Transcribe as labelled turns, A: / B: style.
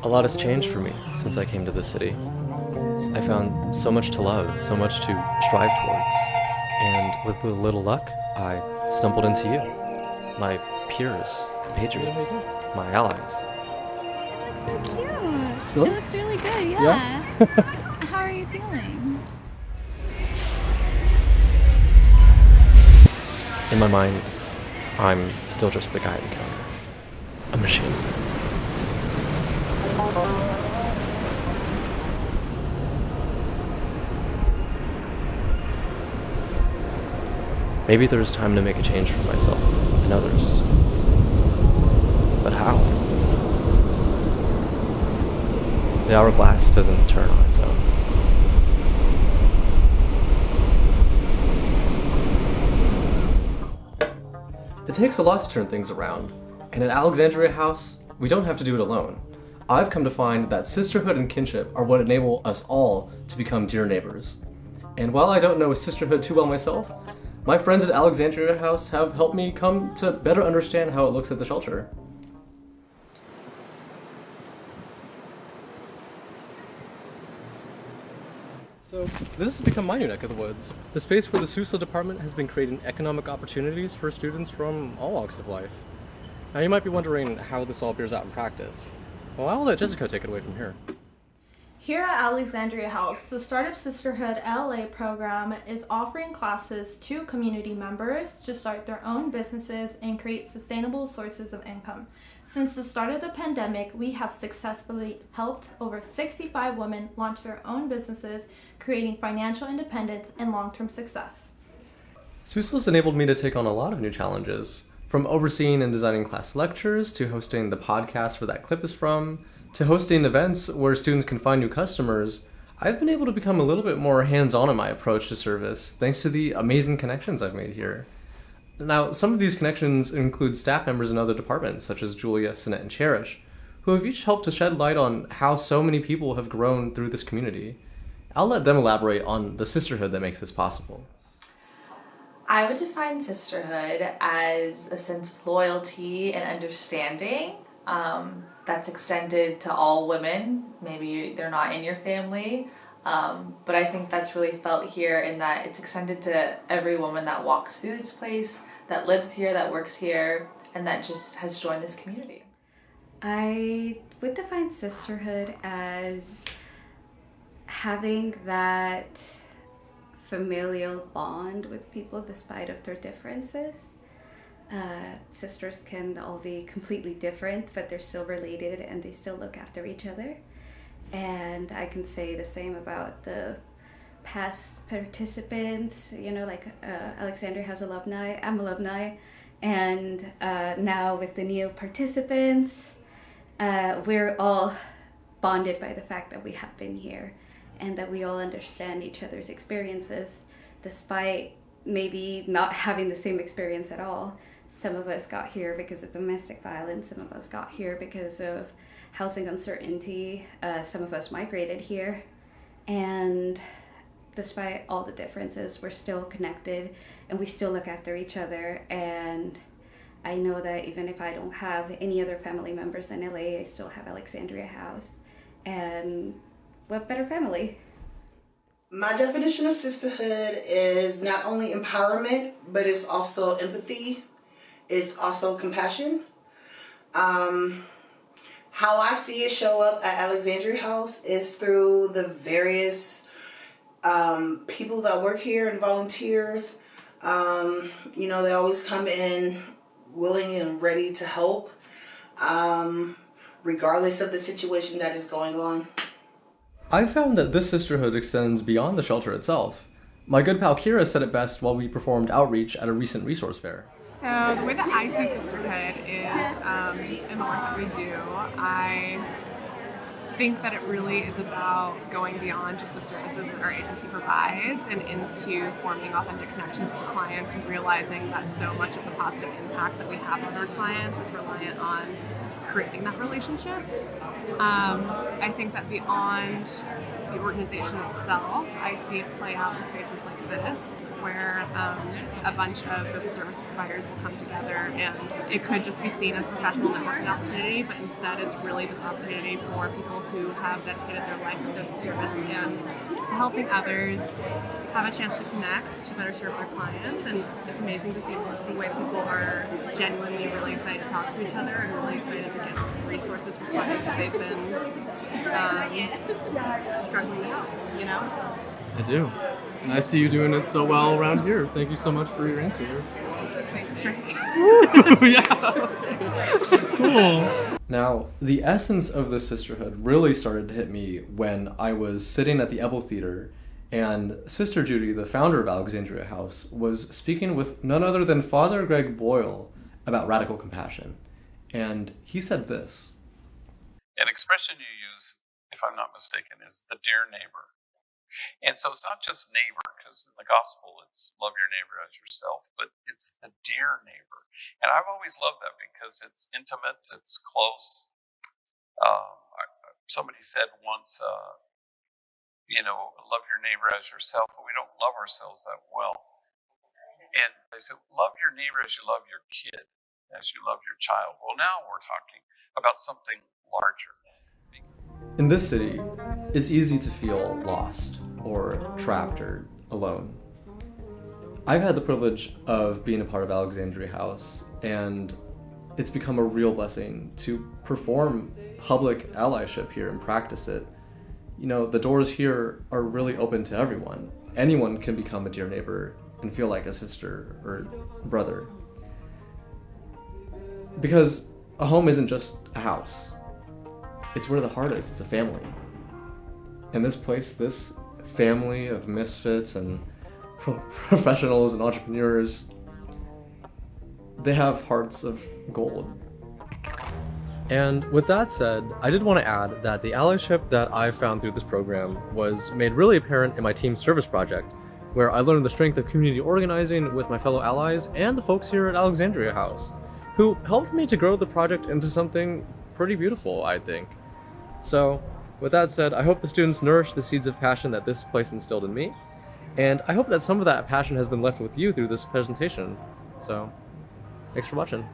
A: A lot has changed for me since I came to the city. I found so much to love, so much to strive towards, and with a little luck, I stumbled into you, my peers, compatriots, my allies.
B: That's so cute.
C: Sure.
B: It looks really good, yeah.
C: Yeah?
B: How are you feeling?
A: In my mind, I'm still just the guy at the counter. A machine. Maybe there's time to make a change for myself and others. But how? The hourglass doesn't turn on its own. It takes a lot to turn things around, and at Alexandria House, we don't have to do it alone. I've come to find that sisterhood and kinship are what enable us all to become dear neighbors. And while I don't know sisterhood too well myself, my friends at Alexandria House have helped me come to better understand how it looks at the shelter. So, this has become my new neck of the woods. The space where the SUSLA department has been creating economic opportunities for students from all walks of life. Now you might be wondering how this all bears out in practice. Well, I'll let Jessica take it away from here.
D: Here at Alexandria House, the Startup Sisterhood LA program is offering classes to community members to start their own businesses and create sustainable sources of income. Since the start of the pandemic, we have successfully helped over 65 women launch their own businesses, creating financial independence and long-term success.
A: SUSLA's enabled me to take on a lot of new challenges, from overseeing and designing class lectures to hosting the podcast where that clip is from, to hosting events where students can find new customers. I've been able to become a little bit more hands-on in my approach to service thanks to the amazing connections I've made here. Now, some of these connections include staff members in other departments, such as Julia, Sinette, and Cherish, who have each helped to shed light on how so many people have grown through this community. I'll let them elaborate on the sisterhood that makes this possible.
E: I would define sisterhood as a sense of loyalty and understanding that's extended to all women. Maybe they're not in your family, but I think that's really felt here in that it's extended to every woman that walks through this place, that lives here, that works here, and that just has joined this community.
F: I would define sisterhood as having that familial bond with people despite of their differences. Sisters can all be completely different, but they're still related and they still look after each other. And I can say the same about the past participants, like Alexandria House alumni, I'm alumni, and now with the new participants, we're all bonded by the fact that we have been here and that we all understand each other's experiences despite maybe not having the same experience at all. Some of us got here because of domestic violence, some of us got here because of housing uncertainty, some of us migrated here, and despite all the differences, we're still connected and we still look after each other. And I know that even if I don't have any other family members in LA, I still have Alexandria House, and what better family?
G: My definition of sisterhood is not only empowerment, but it's also empathy. It's also compassion. How I see it show up at Alexandria House is through the various people that work here and volunteers. They always come in willing and ready to help, regardless of the situation that is going on.
A: I've found that this sisterhood extends beyond the shelter itself. My good pal Kira said it best while we performed outreach at a recent resource fair.
H: So the way that I see sisterhood is in the work that we do, I think that it really is about going beyond just the services that our agency provides and into forming authentic connections with clients and realizing that so much of the positive impact that we have on our clients is reliant on creating that relationship. I think that beyond the organization itself, I see it play out in spaces like this, where a bunch of social service providers will come together, and it could just be seen as a professional networking opportunity, but instead it's really this opportunity for people who have dedicated their life to social service and to helping others have a chance to connect, to better serve their clients. And it's amazing to see the way people are genuinely really excited to talk to each other and really excited to get resources for clients that they've been struggling to help, you know?
A: I do. And I see you doing it so well around here. Thank you so much for your answer.
H: Thanks, Drake.
A: Yeah. Cool. Now, the essence of the sisterhood really started to hit me when I was sitting at the Ebel Theater and Sister Judy, the founder of Alexandria House, was speaking with none other than Father Greg Boyle about radical compassion. And he said this.
C: An expression you use, if I'm not mistaken, is the dear neighbor. And so it's not just neighbor, because in the gospel it's love your neighbor as yourself, but it's the dear neighbor. And I've always loved that because it's intimate, it's close. Somebody said once, love your neighbor as yourself, but we don't love ourselves that well. And they said, love your neighbor as you love your kid, as you love your child. Well, now we're talking about something larger.
A: In this city, it's easy to feel lost or trapped or alone. I've had the privilege of being a part of Alexandria House, and it's become a real blessing to perform public allyship here and practice it. You know, the doors here are really open to everyone. Anyone can become a dear neighbor and feel like a sister or brother. Because a home isn't just a house. It's where the heart is. It's a family. And this place, this family of misfits and professionals and entrepreneurs, they have hearts of gold. And with that said, I did want to add that the allyship that I found through this program was made really apparent in my team service project, where I learned the strength of community organizing with my fellow allies and the folks here at Alexandria House, who helped me to grow the project into something pretty beautiful, I think. So, with that said, I hope the students nourish the seeds of passion that this place instilled in me, and I hope that some of that passion has been left with you through this presentation. So, thanks for watching.